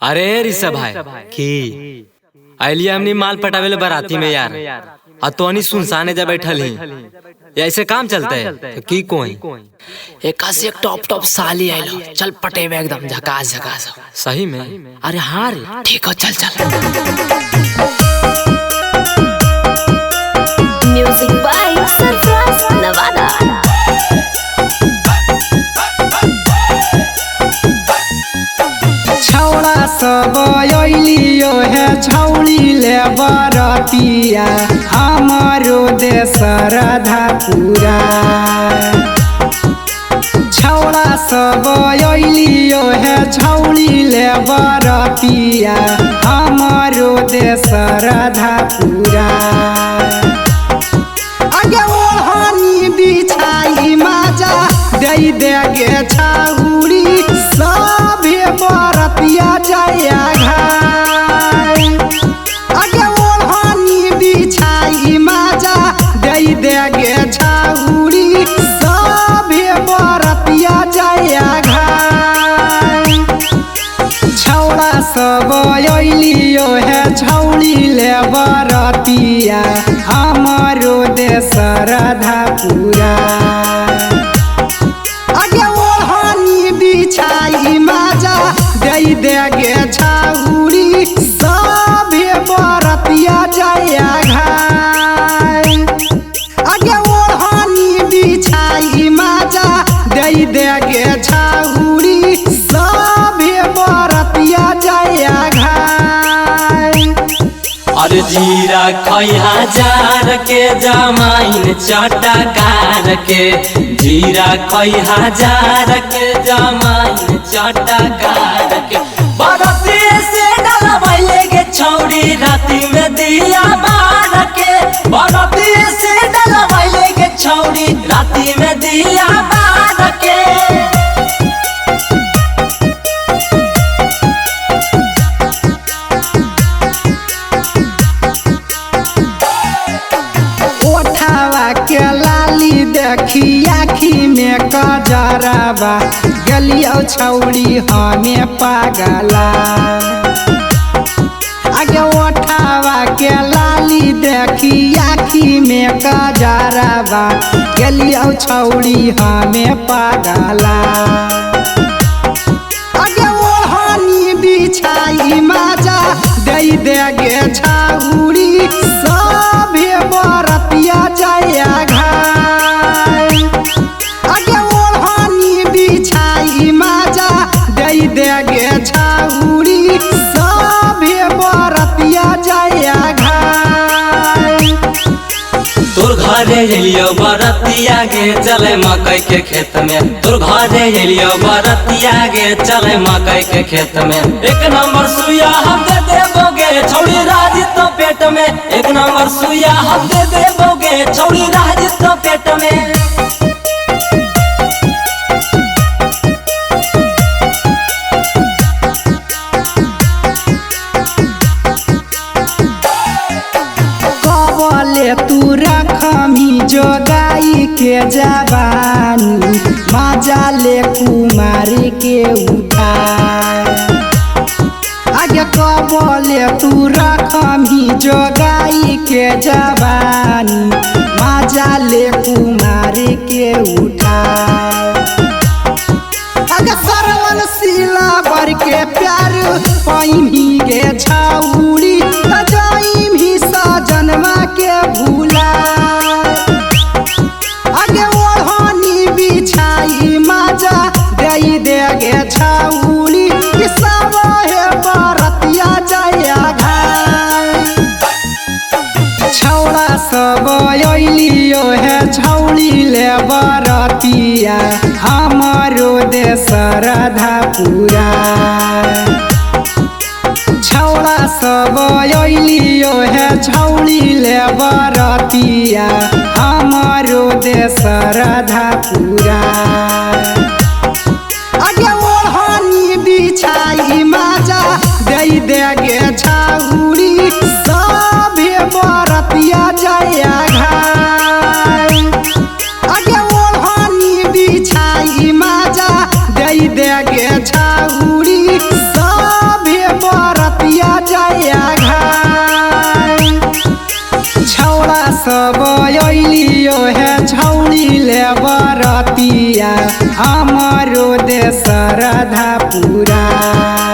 अरे ऋषभ भाई की आइलिए हमनी माल पटावेले बाराती में यार और तोनी सुनसाने जा बैठल ही ऐसे काम चलता है तो की कोई एक से एक टॉप साली आइलो चल पटेवे एकदम झकास झकास। सही में? अरे हाँ रे ठीक हो चल चल। Music by Sarfaraz Nawada. छौड़ा सब अइलियो है छौड़ी ले बरतिया हमारो देश राधा पूरा। छौड़ा सब अइलियो है छौड़ी ले बरतिया हमारो देश राधा पूरा। आगे ओढ़नी बिछाई माजा दे देगे छौड़ी सभे बरतिया जाया घाय। आगे ओढ़नी बिछाई माजा दे देगे छौड़ी सभे बरतिया जाया घाय। छौड़ा सब अइलियो है छौड़ी ले बरतिया हमारो देश राधा पूरा। आगे ओढ़नी बिछाई माजा दे देगे छौड़ी सभे बरतिया जाया घाय। आगे ओढ़नी बिछाई माजा दे देगे छौड़ी सभे बरतिया जाया घाय। अरे जीरा खैहा जार के जमाइन चटकार के जीरा खैहा जार के जमाइन चटकार के बरती से डलवाइले गे छौड़ी राती में दिया बार के बरती से डलवाइले गे छौड़ी राती में दिया बार के। के लाली देखी आखी में कजराबा गलियो छौड़ी हमें पागला। आगे ओठावा के लाली देखी आखी में कजराबा गलियो छौड़ी हमें पागला। आगे ओढ़नी बिछाई माजा दे देगे छौड़ी सभे बरतिया जाया घाय। आगे ओढ़नी बिछाई माजा दे देगे छौड़ी सभे बरतिया जाया घाय। तोर घरे एलियो बरतिया गे चले मकई के खेत में तोर घरे एलियो बरतिया गे चले मकई के खेत में। एक नंबर सुइया हम दे देबोगे छौड़ी राजी तो पेट में एक नंबर सुइया हम दे देबोगे छौड़ी राजी तो पेट में। कबले तू रखमी जोगाई के जवानी माजा ले कुमारी के उठा। आगे कबले तू रखमी जोगाई के जवानी माजा ले कुमारी के उठा। आगे सरवन सिला बर के प्यार पैमी गे छौड़ी जाइम ही सजनवा के भूला। आगे ओढ़नी बिछाई माजा दे देगे छौड़ी सभे बरतिया जाया घाय। छौड़ा सब अइलियो है छौड़ी ले बरतिया हमारो देश राधा पूरा। छौड़ा सब अइलियो है छौड़ी ले बरतिया हमारो देश राधा पूरा। आगे ओढ़नी बिछाई माजा दे देगे छौड़ी सभे बरतिया जाया घाय। आगे ओढ़नी बिछाई माजा दे देगे छौड़ी सभे मैया हमरो दे श्रद्धा पूरा।